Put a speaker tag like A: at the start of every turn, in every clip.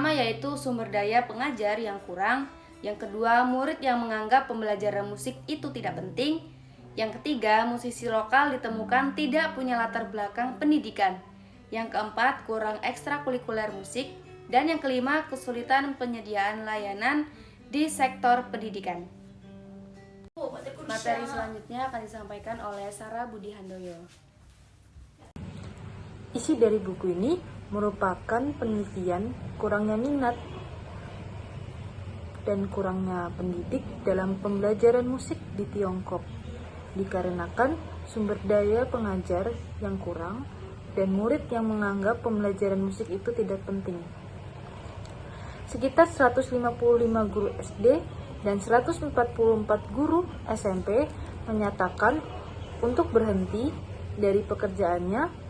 A: pertama yaitu sumber daya pengajar yang kurang. Yang kedua, murid yang menganggap pembelajaran musik itu tidak penting. Yang ketiga, musisi lokal ditemukan tidak punya latar belakang pendidikan. Yang keempat, kurang ekstrakurikuler musik. Dan yang kelima, kesulitan penyediaan layanan di sektor pendidikan. Materi selanjutnya akan disampaikan oleh Sarah Budi Handoyo.
B: Isi dari buku ini merupakan penelitian kurangnya minat dan kurangnya pendidik dalam pembelajaran musik di Tiongkok, dikarenakan sumber daya pengajar yang kurang dan murid yang menganggap pembelajaran musik itu tidak penting. Sekitar 155 guru SD dan 144 guru SMP menyatakan untuk berhenti dari pekerjaannya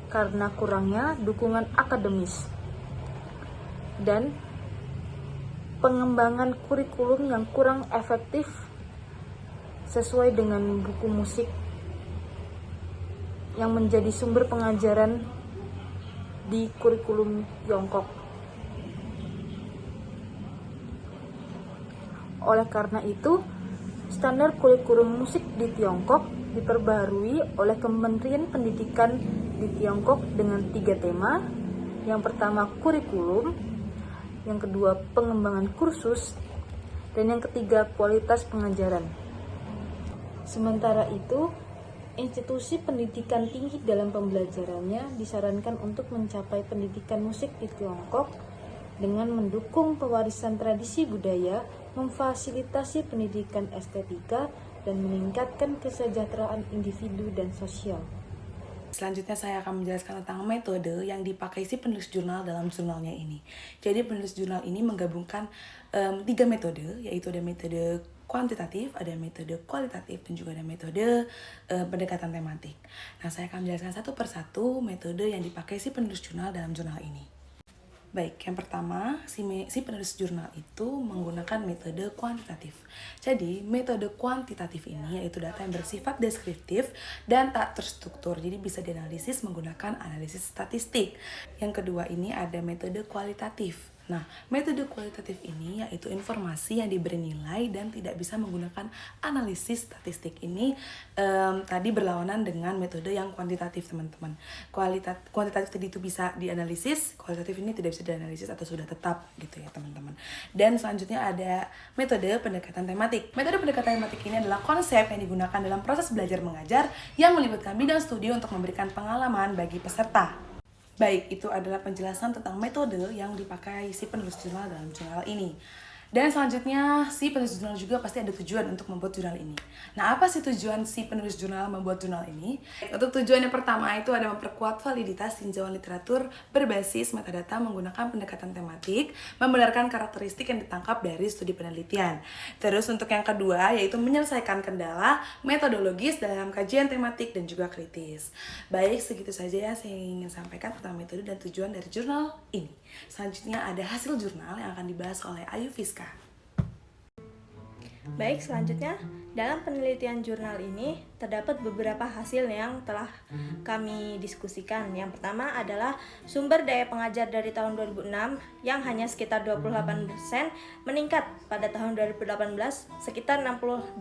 B: karena kurangnya dukungan akademis dan pengembangan kurikulum yang kurang efektif sesuai dengan buku musik yang menjadi sumber pengajaran di kurikulum Tiongkok. Oleh karena itu, standar kurikulum musik di Tiongkok diperbaharui oleh Kementerian Pendidikan di Tiongkok dengan 3 tema. Yang pertama, kurikulum. Yang kedua, pengembangan kursus. Dan yang ketiga, kualitas pengajaran. Sementara itu, institusi pendidikan tinggi dalam pembelajarannya disarankan untuk mencapai pendidikan musik di Tiongkok dengan mendukung pewarisan tradisi budaya, memfasilitasi pendidikan estetika, dan meningkatkan kesejahteraan individu dan sosial.
C: Selanjutnya saya akan menjelaskan tentang metode yang dipakai si penulis jurnal dalam jurnalnya ini. Jadi penulis jurnal ini menggabungkan 3 metode, yaitu ada metode kuantitatif, ada metode kualitatif, dan juga ada metode pendekatan tematik. Nah, saya akan menjelaskan satu persatu metode yang dipakai si penulis jurnal dalam jurnal ini. Baik, yang pertama, si penulis jurnal itu menggunakan metode kuantitatif. Jadi, metode kuantitatif ini yaitu data yang bersifat deskriptif dan tak terstruktur. Jadi, bisa dianalisis menggunakan analisis statistik. Yang kedua ini ada metode kualitatif. Nah, metode kualitatif ini yaitu informasi yang diberi nilai dan tidak bisa menggunakan analisis statistik. Ini tadi berlawanan dengan metode yang kuantitatif, teman-teman. Kuantitatif tadi itu bisa dianalisis, kualitatif ini tidak bisa dianalisis atau sudah tetap gitu ya, teman-teman. Dan selanjutnya ada metode pendekatan tematik. Metode pendekatan tematik ini adalah konsep yang digunakan dalam proses belajar mengajar yang melibatkan bidang studi untuk memberikan pengalaman bagi peserta. Baik, itu adalah penjelasan tentang metode yang dipakai si penulis jurnal dalam jurnal ini. Dan selanjutnya, si penulis jurnal juga pasti ada tujuan untuk membuat jurnal ini. Nah, apa sih tujuan si penulis jurnal membuat jurnal ini? Untuk tujuan yang pertama itu ada memperkuat validitas tinjauan literatur berbasis metadata menggunakan pendekatan tematik, membenarkan karakteristik yang ditangkap dari studi penelitian. Terus untuk yang kedua, yaitu menyelesaikan kendala metodologis dalam kajian tematik dan juga kritis. Baik, segitu saja ya saya ingin sampaikan tentang metode dan tujuan dari jurnal ini. Selanjutnya ada hasil jurnal yang akan dibahas oleh Ayu Fiska.
D: Baik, selanjutnya dalam penelitian jurnal ini terdapat beberapa hasil yang telah kami diskusikan. Yang pertama adalah sumber daya pengajar dari tahun 2006 yang hanya sekitar 28% meningkat pada tahun 2018 sekitar 68%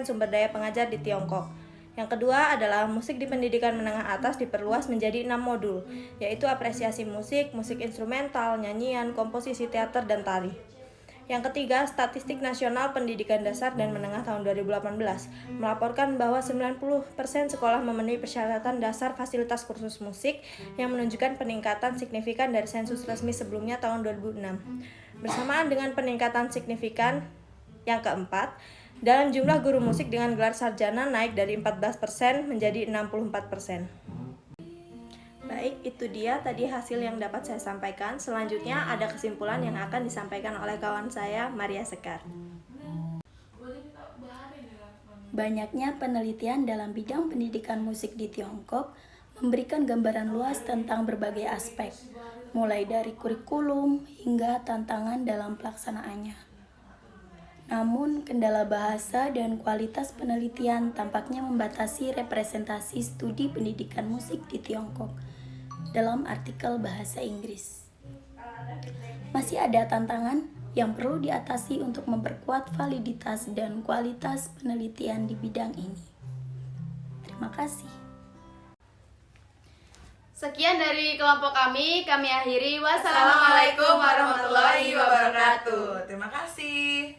D: sumber daya pengajar di Tiongkok. Yang kedua adalah musik di pendidikan menengah atas diperluas menjadi 6 modul, yaitu apresiasi musik, musik instrumental, nyanyian, komposisi teater, dan tari. Yang ketiga, Statistik Nasional Pendidikan Dasar dan Menengah tahun 2018 melaporkan bahwa 90% sekolah memenuhi persyaratan dasar fasilitas kursus musik yang menunjukkan peningkatan signifikan dari sensus resmi sebelumnya tahun 2006. Bersamaan dengan peningkatan signifikan yang keempat, dalam jumlah guru musik dengan gelar sarjana naik dari 14% menjadi 64%. Baik, itu dia tadi hasil yang dapat saya sampaikan. Selanjutnya ada kesimpulan yang akan disampaikan oleh kawan saya, Maria Sekar.
E: Banyaknya penelitian dalam bidang pendidikan musik di Tiongkok memberikan gambaran luas tentang berbagai aspek, mulai dari kurikulum hingga tantangan dalam pelaksanaannya. Namun, kendala bahasa dan kualitas penelitian tampaknya membatasi representasi studi pendidikan musik di Tiongkok dalam artikel bahasa Inggris. Masih ada tantangan yang perlu diatasi untuk memperkuat validitas dan kualitas penelitian di bidang ini. Terima kasih.
A: Sekian dari kelompok kami akhiri. Wassalamualaikum
C: Assalamualaikum
A: warahmatullahi wabarakatuh.
C: Terima kasih.